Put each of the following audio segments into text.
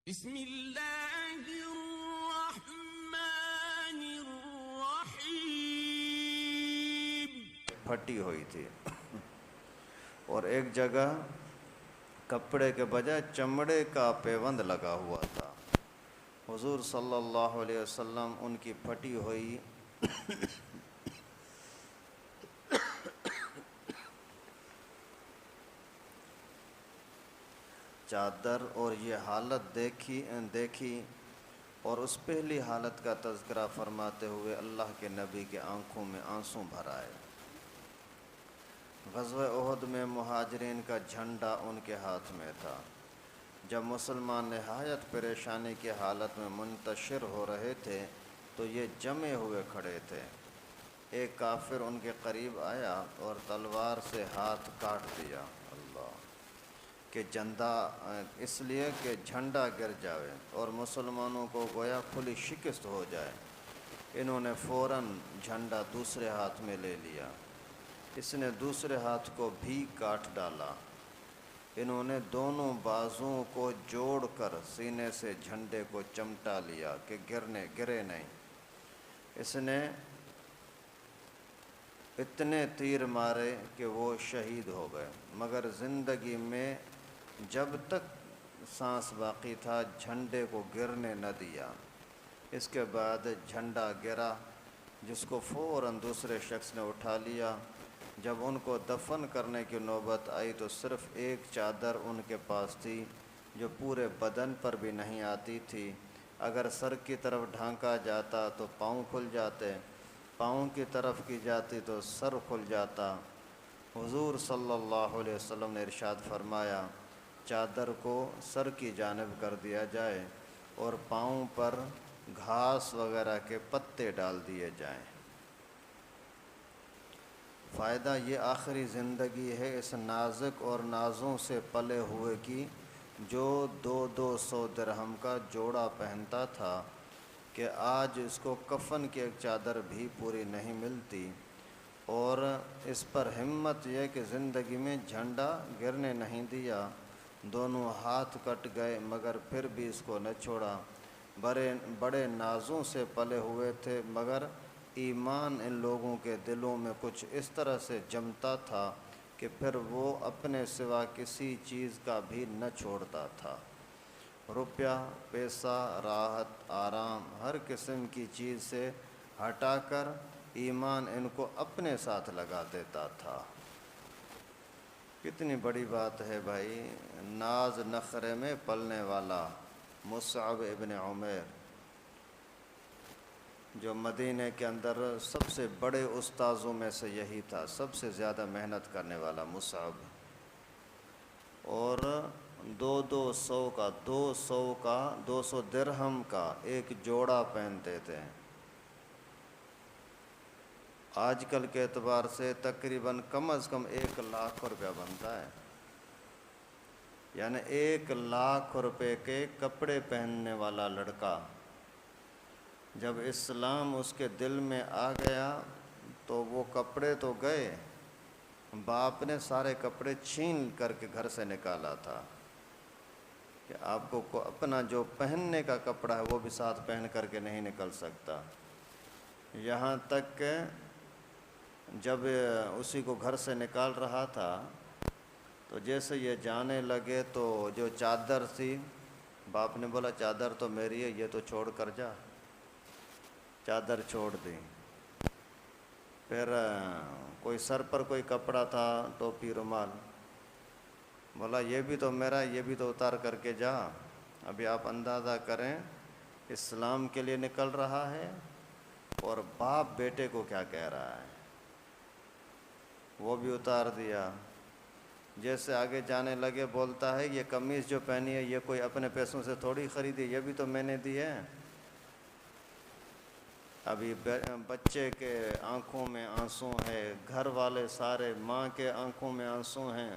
بسم اللہ الرحمن الرحیم۔ پھٹی ہوئی تھی اور ایک جگہ کپڑے کے بجائے چمڑے کا پیوند لگا ہوا تھا۔ حضور صلی اللہ علیہ وسلم ان کی پھٹی ہوئی چادر اور یہ حالت دیکھی اور اس پہلی حالت کا تذکرہ فرماتے ہوئے اللہ کے نبی کے آنکھوں میں آنسو بھر آئے۔ غزوہ احد میں مہاجرین کا جھنڈا ان کے ہاتھ میں تھا۔ جب مسلمان نہایت پریشانی کی حالت میں منتشر ہو رہے تھے تو یہ جمے ہوئے کھڑے تھے۔ ایک کافر ان کے قریب آیا اور تلوار سے ہاتھ کاٹ دیا، اللہ کہ اس لیے کہ جھنڈا گر جائے اور مسلمانوں کو گویا کھلی شکست ہو جائے۔ انہوں نے فوراً جھنڈا دوسرے ہاتھ میں لے لیا۔ اس نے دوسرے ہاتھ کو بھی کاٹ ڈالا۔ انہوں نے دونوں بازوؤں کو جوڑ کر سینے سے جھنڈے کو چمٹا لیا کہ گرے نہیں۔ اس نے اتنے تیر مارے کہ وہ شہید ہو گئے، مگر زندگی میں جب تک سانس باقی تھا جھنڈے کو گرنے نہ دیا۔ اس کے بعد جھنڈا گرا، جس کو فوراً دوسرے شخص نے اٹھا لیا۔ جب ان کو دفن کرنے کی نوبت آئی تو صرف ایک چادر ان کے پاس تھی جو پورے بدن پر بھی نہیں آتی تھی۔ اگر سر کی طرف ڈھانکا جاتا تو پاؤں کھل جاتے، پاؤں کی طرف کی جاتی تو سر کھل جاتا۔ حضور صلی اللہ علیہ وسلم نے ارشاد فرمایا، چادر کو سر کی جانب کر دیا جائے اور پاؤں پر گھاس وغیرہ کے پتے ڈال دیے جائیں۔ فائدہ یہ آخری زندگی ہے اس نازک اور نازوں سے پلے ہوئے کی جو 200 درہم کا جوڑا پہنتا تھا کہ آج اس کو کفن کی ایک چادر بھی پوری نہیں ملتی۔ اور اس پر ہمت یہ کہ زندگی میں جھنڈا گرنے نہیں دیا، دونوں ہاتھ کٹ گئے مگر پھر بھی اس کو نہ چھوڑا۔ بڑے نازوں سے پلے ہوئے تھے مگر ایمان ان لوگوں کے دلوں میں کچھ اس طرح سے جمتا تھا کہ پھر وہ اپنے سوا کسی چیز کا بھی نہ چھوڑتا تھا۔ روپیہ، پیسہ، راحت، آرام، ہر قسم کی چیز سے ہٹا کر ایمان ان کو اپنے ساتھ لگا دیتا تھا۔ کتنی بڑی بات ہے بھائی، ناز نخرے میں پلنے والا مصعب ابن عمیر، جو مدینہ کے اندر سب سے بڑے استاذوں میں سے یہی تھا، سب سے زیادہ محنت کرنے والا مصعب، اور 200 درہم کا ایک جوڑا پہنتے تھے۔ آج کل کے اعتبار سے تقریباً کم از کم 1,00,000 روپیہ بنتا ہے، یعنی 1,00,000 روپے کے کپڑے پہننے والا لڑکا جب اسلام اس کے دل میں آ گیا تو وہ کپڑے تو گئے، باپ نے سارے کپڑے چھین کر کے گھر سے نکالا تھا کہ آپ کو اپنا جو پہننے کا کپڑا ہے وہ بھی ساتھ پہن کر کے نہیں نکل سکتا۔ یہاں تک کہ جب اسی کو گھر سے نکال رہا تھا تو جیسے یہ جانے لگے تو جو چادر تھی، باپ نے بولا چادر تو میری ہے، یہ تو چھوڑ کر جا۔ چادر چھوڑ دی۔ پھر کوئی سر پر کوئی کپڑا تھا، ٹوپی، رومال، بولا یہ بھی تو میرا، یہ بھی تو اتار کر کے جا۔ ابھی آپ اندازہ کریں اسلام کے لیے نکل رہا ہے اور باپ بیٹے کو کیا کہہ رہا ہے، وہ بھی اتار دیا۔ جیسے آگے جانے لگے بولتا ہے یہ قمیض جو پہنی ہے یہ کوئی اپنے پیسوں سے تھوڑی خریدی، یہ بھی تو میں نے دی ہے۔ ابھی بچے کے آنکھوں میں آنسو ہے، گھر والے سارے، ماں کے آنکھوں میں آنسو ہیں،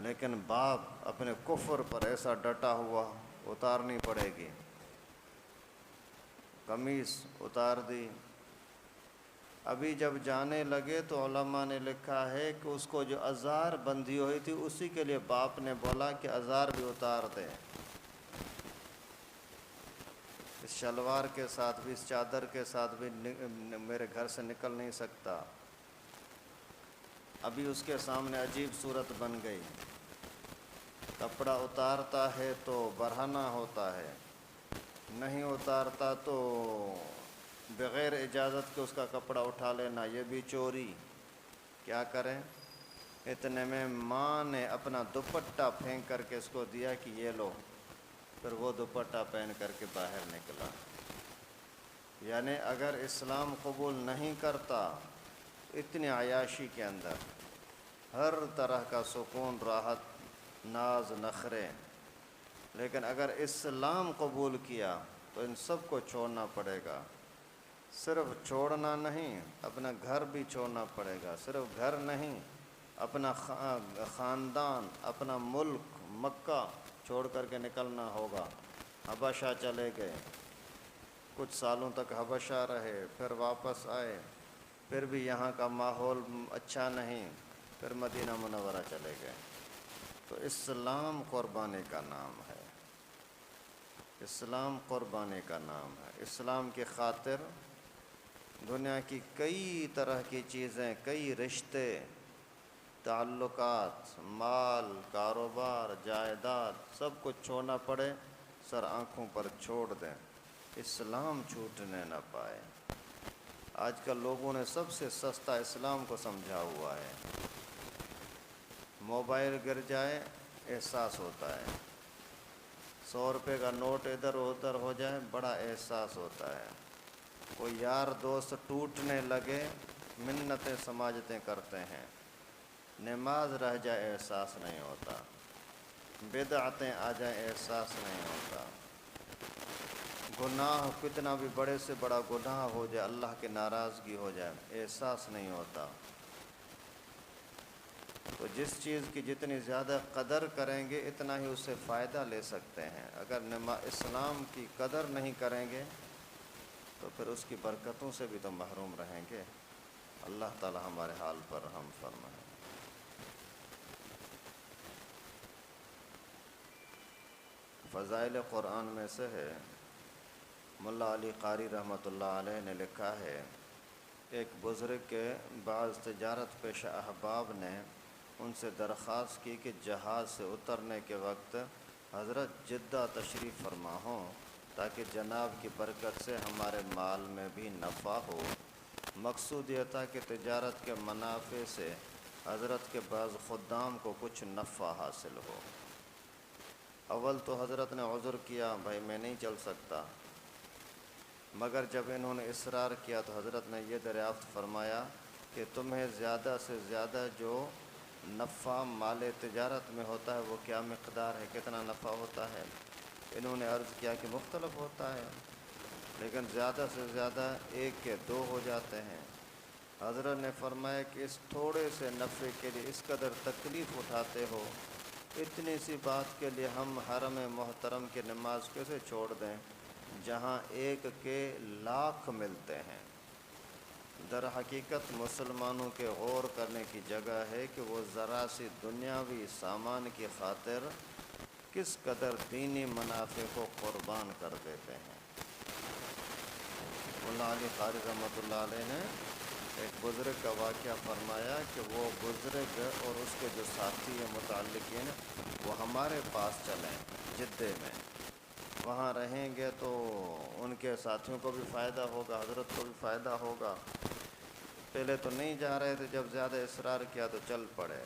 لیکن باپ اپنے کفر پر ایسا ڈٹا ہوا، اتارنی پڑے گی۔ قمیص اتار دی۔ ابھی جب جانے لگے تو علماء نے لکھا ہے کہ اس کو جو ازار بندھی ہوئی تھی اسی کے لیے باپ نے بولا کہ ازار بھی اتار دے۔ شلوار کے ساتھ بھی، اس چادر کے ساتھ بھی میرے گھر سے نکل نہیں سکتا۔ ابھی اس کے سامنے عجیب صورت بن گئی، کپڑا اتارتا ہے تو برہنہ ہوتا ہے، نہیں اتارتا تو بغیر اجازت کے اس کا کپڑا اٹھا لینا، یہ بھی چوری۔ کیا کریں؟ اتنے میں ماں نے اپنا دوپٹہ پھینک کر کے اس کو دیا کہ یہ لو، پھر وہ دوپٹہ پہن کر کے باہر نکلا۔ یعنی اگر اسلام قبول نہیں کرتا، اتنی عیاشی کے اندر ہر طرح کا سکون، راحت، ناز، نخرے، لیکن اگر اسلام قبول کیا تو ان سب کو چھوڑنا پڑے گا۔ صرف چھوڑنا نہیں، اپنا گھر بھی چھوڑنا پڑے گا۔ صرف گھر نہیں، اپنا خاندان، اپنا ملک مکہ چھوڑ کر کے نکلنا ہوگا۔ حبشہ چلے گئے، کچھ سالوں تک حبشہ رہے، پھر واپس آئے، پھر بھی یہاں کا ماحول اچھا نہیں، پھر مدینہ منورہ چلے گئے۔ تو اسلام قربانی کا نام ہے، اسلام قربانی کا نام ہے۔ اسلام کی خاطر دنیا کی کئی طرح کی چیزیں، کئی رشتے، تعلقات، مال، کاروبار، جائیداد، سب کچھ چھوڑنا پڑے، سر آنکھوں پر چھوڑ دیں، اسلام چھوٹنے نہ پائے۔ آج کل لوگوں نے سب سے سستا اسلام کو سمجھا ہوا ہے۔ موبائل گر جائے احساس ہوتا ہے، 100 روپے کا نوٹ ادھر ادھر ہو جائے بڑا احساس ہوتا ہے، کوئی یار دوست ٹوٹنے لگے منتیں سماجتیں کرتے ہیں، نماز رہ جائے احساس نہیں ہوتا، بدعتیں آ جائیں احساس نہیں ہوتا، گناہ کتنا بھی بڑے سے بڑا گناہ ہو جائے، اللہ کی ناراضگی ہو جائے احساس نہیں ہوتا۔ تو جس چیز کی جتنی زیادہ قدر کریں گے اتنا ہی اس سے فائدہ لے سکتے ہیں۔ اگر اسلام کی قدر نہیں کریں گے تو پھر اس کی برکتوں سے بھی تو محروم رہیں گے۔ اللہ تعالی ہمارے حال پر رحم فرمائے۔ فضائل قرآن میں سے ہے، ملا علی قاری رحمۃ اللہ علیہ نے لکھا ہے، ایک بزرگ کے بعض تجارت پیشہ احباب نے ان سے درخواست کی کہ جہاز سے اترنے کے وقت حضرت جدہ تشریف فرما ہوں تاکہ جناب کی برکت سے ہمارے مال میں بھی نفع ہو۔ مقصود یہ تھا کہ تجارت کے منافع سے حضرت کے بعض خدام کو کچھ نفع حاصل ہو۔ اول تو حضرت نے عذر کیا، بھائی میں نہیں چل سکتا، مگر جب انہوں نے اصرار کیا تو حضرت نے یہ دریافت فرمایا کہ تمہیں زیادہ سے زیادہ جو نفع مال تجارت میں ہوتا ہے وہ کیا مقدار ہے، کتنا نفع ہوتا ہے؟ انہوں نے عرض کیا کہ مختلف ہوتا ہے، لیکن زیادہ سے زیادہ 1 کے 2 ہو جاتے ہیں۔ حضرت نے فرمایا کہ اس تھوڑے سے نفع کے لیے اس قدر تکلیف اٹھاتے ہو، اتنی سی بات کے لیے ہم حرم محترم کی نماز کیسے چھوڑ دیں جہاں 1 کے لاکھ ملتے ہیں؟ در حقیقت مسلمانوں کے غور کرنے کی جگہ ہے کہ وہ ذرا سی دنیاوی سامان کی خاطر کس قدر دینی منافع کو قربان کر دیتے ہیں۔ مولانا علی قاری رحمۃ اللہ علیہ نے ایک بزرگ کا واقعہ فرمایا کہ وہ بزرگ اور اس کے جو ساتھی ہیں متعلقین وہ ہمارے پاس چلیں جدے میں، وہاں رہیں گے تو ان کے ساتھیوں کو بھی فائدہ ہوگا، حضرت کو بھی فائدہ ہوگا۔ پہلے تو نہیں جا رہے تھے، جب زیادہ اصرار کیا تو چل پڑے،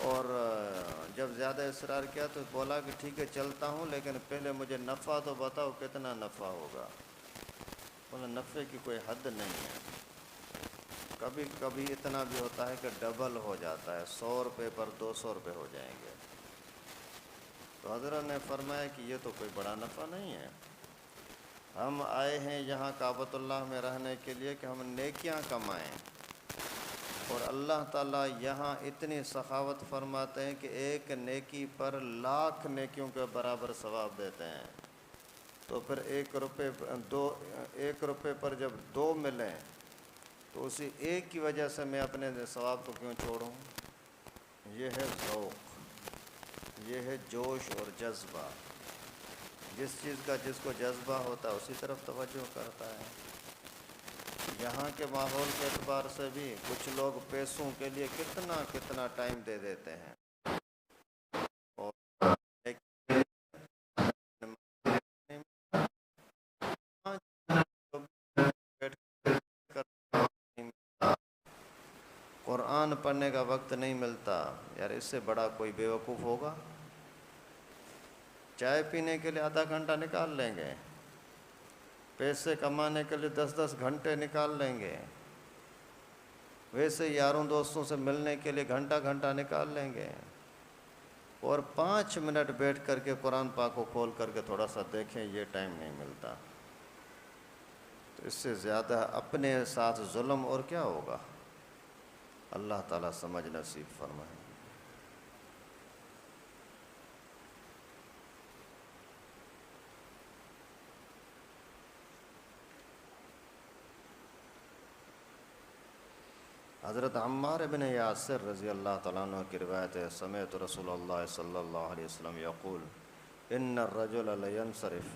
اور جب زیادہ اصرار کیا تو بولا کہ ٹھیک ہے چلتا ہوں، لیکن پہلے مجھے نفع تو بتاؤ کتنا نفع ہوگا۔ بولا نفع کی کوئی حد نہیں ہے، کبھی کبھی اتنا بھی ہوتا ہے کہ ڈبل ہو جاتا ہے، 100 روپے پر 200 روپے ہو جائیں گے۔ تو حضرت نے فرمایا کہ یہ تو کوئی بڑا نفع نہیں ہے، ہم آئے ہیں یہاں کعبۃ اللہ میں رہنے کے لیے کہ ہم نیکیاں کمائیں، اور اللہ تعالیٰ یہاں اتنی سخاوت فرماتے ہیں کہ 1 نیکی پر لاکھ نیکیوں کے برابر ثواب دیتے ہیں۔ تو پھر 1 روپے پر جب 2 ملیں تو اسی 1 کی وجہ سے میں اپنے ثواب کو کیوں چھوڑوں؟ یہ ہے ذوق، یہ ہے جوش اور جذبہ، جس چیز کا جس کو جذبہ ہوتا ہے اسی طرف توجہ کرتا ہے۔ یہاں کے ماحول کے اعتبار سے بھی کچھ لوگ پیسوں کے لیے کتنا کتنا ٹائم دے دیتے ہیں، اور قرآن پڑھنے کا وقت نہیں ملتا، یار اس سے بڑا کوئی بیوقوف ہوگا؟ چائے پینے کے لیے آدھا گھنٹہ نکال لیں گے، پیسے کمانے کے لیے 10 گھنٹے نکال لیں گے، ویسے یاروں دوستوں سے ملنے کے لیے گھنٹہ گھنٹہ نکال لیں گے، اور 5 منٹ بیٹھ کر کے قرآن پاک کو کھول کر کے تھوڑا سا دیکھیں، یہ ٹائم نہیں ملتا۔ تو اس سے زیادہ اپنے ساتھ ظلم اور کیا ہوگا؟ اللہ تعالیٰ سمجھ نصیب فرمائے۔ حضرت عمار بن یاسر رضی اللہ تعالیٰ عنہ کی روایت ہے، سمعت رسول اللہ صلی اللہ علیہ وسلم یقول ان الرجل لینصرف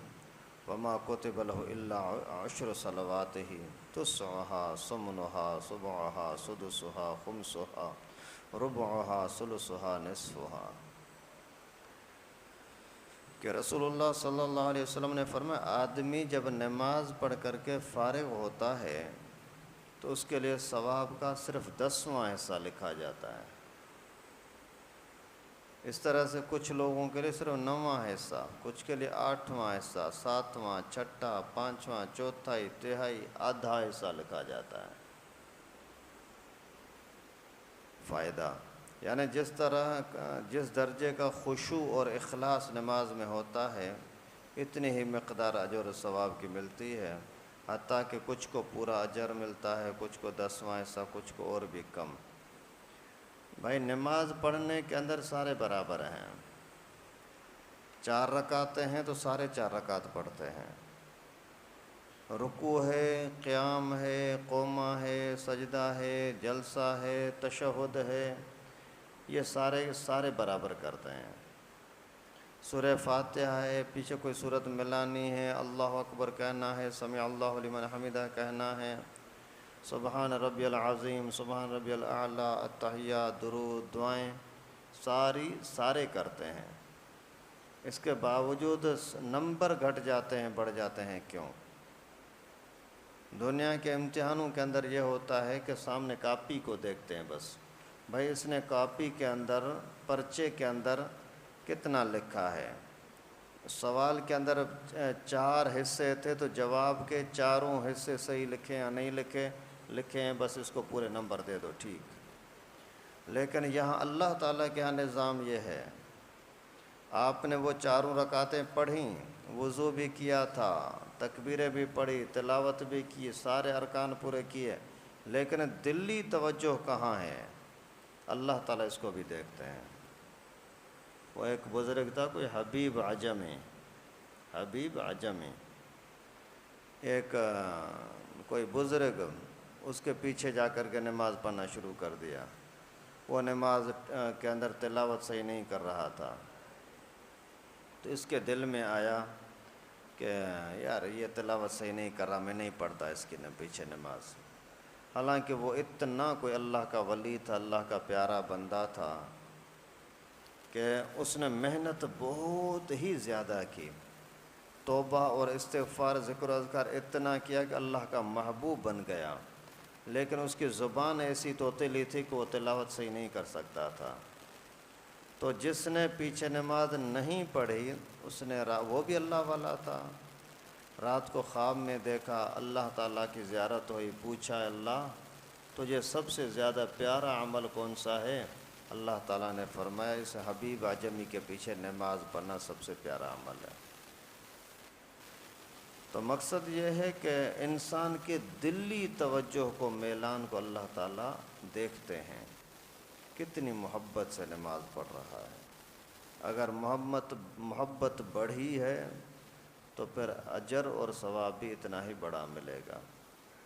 وما كتب له الا 10 صلواته تسعها ثمنها سبعها سدسها خمسها ربعها ثلثها نصفها، کہ رسول اللہ صلی اللہ علیہ وسلم نے فرمایا آدمی جب نماز پڑھ کر کے فارغ ہوتا ہے تو اس کے لیے ثواب کا صرف 10واں حصہ لکھا جاتا ہے۔ اس طرح سے کچھ لوگوں کے لیے صرف 9واں حصہ، کچھ کے لیے 8واں حصہ، 7واں، چھٹا، 5واں، چوتھائی، تہائی، آدھا حصہ لکھا جاتا ہے۔ فائدہ یعنی جس درجے کا خشوع اور اخلاص نماز میں ہوتا ہے اتنی ہی مقدار اجر و ثواب کی ملتی ہے، حتیٰ کہ کچھ کو پورا اجر ملتا ہے، کچھ کو 10واں حصہ، کچھ کو اور بھی کم۔ بھائی نماز پڑھنے کے اندر سارے برابر ہیں، 4 رکعتیں ہیں تو سارے 4 رکعت پڑھتے ہیں، رکوع ہے، قیام ہے، قومہ ہے، سجدہ ہے، جلسہ ہے، تشہد ہے، یہ سارے برابر کرتے ہیں۔ سورہ فاتحہ ہے، پیچھے کوئی سورت ملانی ہے، اللہ اکبر کہنا ہے، سمع اللہ لمن حمدہ کہنا ہے، سبحان ربی العظیم، سبحان ربی الاعلیٰ، التحیات، درود، دعائیں سارے کرتے ہیں۔ اس کے باوجود نمبر گھٹ جاتے ہیں، بڑھ جاتے ہیں، کیوں؟ دنیا کے امتحانوں کے اندر یہ ہوتا ہے کہ سامنے کاپی کو دیکھتے ہیں بس، بھائی اس نے کاپی کے اندر، پرچے کے اندر کتنا لکھا ہے۔ سوال کے اندر 4 حصے تھے تو جواب کے چاروں حصے صحیح لکھے یا نہیں لکھے ہیں، بس اس کو پورے نمبر دے دو، ٹھیک۔ لیکن یہاں اللہ تعالیٰ کے ہاں نظام یہ ہے، آپ نے وہ 4 رکعتیں پڑھیں، وضو بھی کیا تھا، تکبیریں بھی پڑھی، تلاوت بھی کی، سارے ارکان پورے کیے، لیکن دلی توجہ کہاں ہے؟ اللہ تعالیٰ اس کو بھی دیکھتے ہیں۔ وہ ایک بزرگ تھا، کوئی حبیب عجمی، ایک کوئی بزرگ، اس کے پیچھے جا کر کے نماز پڑھنا شروع کر دیا۔ وہ نماز کے اندر تلاوت صحیح نہیں کر رہا تھا، تو اس کے دل میں آیا کہ یار یہ تلاوت صحیح نہیں کر رہا، میں نہیں پڑھتا اس کی پیچھے نماز۔ حالانکہ وہ اتنا کوئی اللہ کا ولی تھا، اللہ کا پیارا بندہ تھا کہ اس نے محنت بہت ہی زیادہ کی، توبہ اور استغفار، ذکر و اذکار اتنا کیا کہ اللہ کا محبوب بن گیا، لیکن اس کی زبان ایسی توتیلی تھی کہ وہ تلاوت صحیح نہیں کر سکتا تھا۔ تو جس نے پیچھے نماز نہیں پڑھی، وہ بھی اللہ والا تھا، رات کو خواب میں دیکھا، اللہ تعالیٰ کی زیارت ہوئی، پوچھا اللہ تجھے سب سے زیادہ پیارا عمل کون سا ہے؟ اللہ تعالیٰ نے فرمایا اس حبیب عجمی کے پیچھے نماز پڑھنا سب سے پیارا عمل ہے۔ تو مقصد یہ ہے کہ انسان کے دلی توجہ کو، میلان کو اللہ تعالیٰ دیکھتے ہیں، کتنی محبت سے نماز پڑھ رہا ہے۔ اگر محبت بڑھی ہے تو پھر اجر اور ثواب بھی اتنا ہی بڑا ملے گا۔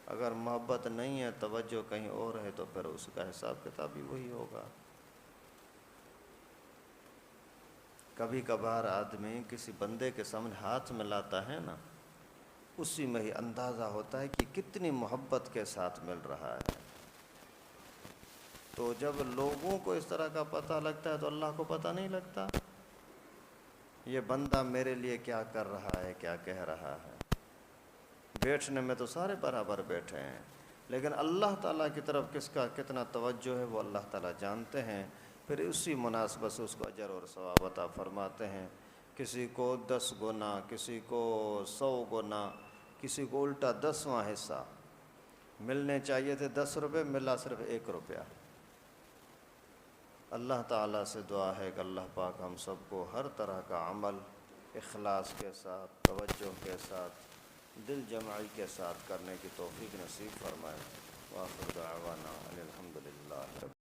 اگر محبت نہیں ہے، توجہ کہیں اور ہے، تو پھر اس کا حساب کتاب بھی وہی ہوگا۔ کبھی کبھار آدمی کسی بندے کے سامنے ہاتھ میں لاتا ہے نا، اسی میں ہی اندازہ ہوتا ہے کہ کتنی محبت کے ساتھ مل رہا ہے۔ تو جب لوگوں کو اس طرح کا پتہ لگتا ہے تو اللہ کو پتہ نہیں لگتا یہ بندہ میرے لیے کیا کر رہا ہے، کیا کہہ رہا ہے۔ بیٹھنے میں تو سارے برابر بیٹھے ہیں، لیکن اللہ تعالیٰ کی طرف کس کا کتنا توجہ ہے وہ اللہ تعالیٰ جانتے ہیں، پھر اسی مناسبت سے اس کو اجر اور ثواب عطا فرماتے ہیں۔ کسی کو 10 گنا، کسی کو 100 گنا، کسی کو الٹا 10واں حصہ۔ ملنے چاہیے تھے 10 روپے، ملا صرف 1 روپیہ۔ اللہ تعالیٰ سے دعا ہے کہ اللہ پاک ہم سب کو ہر طرح کا عمل اخلاص کے ساتھ، توجہ کے ساتھ، دل جمعی کے ساتھ کرنے کی توفیق نصیب فرمائے۔ وآخر دعوانا ان الحمد للہ۔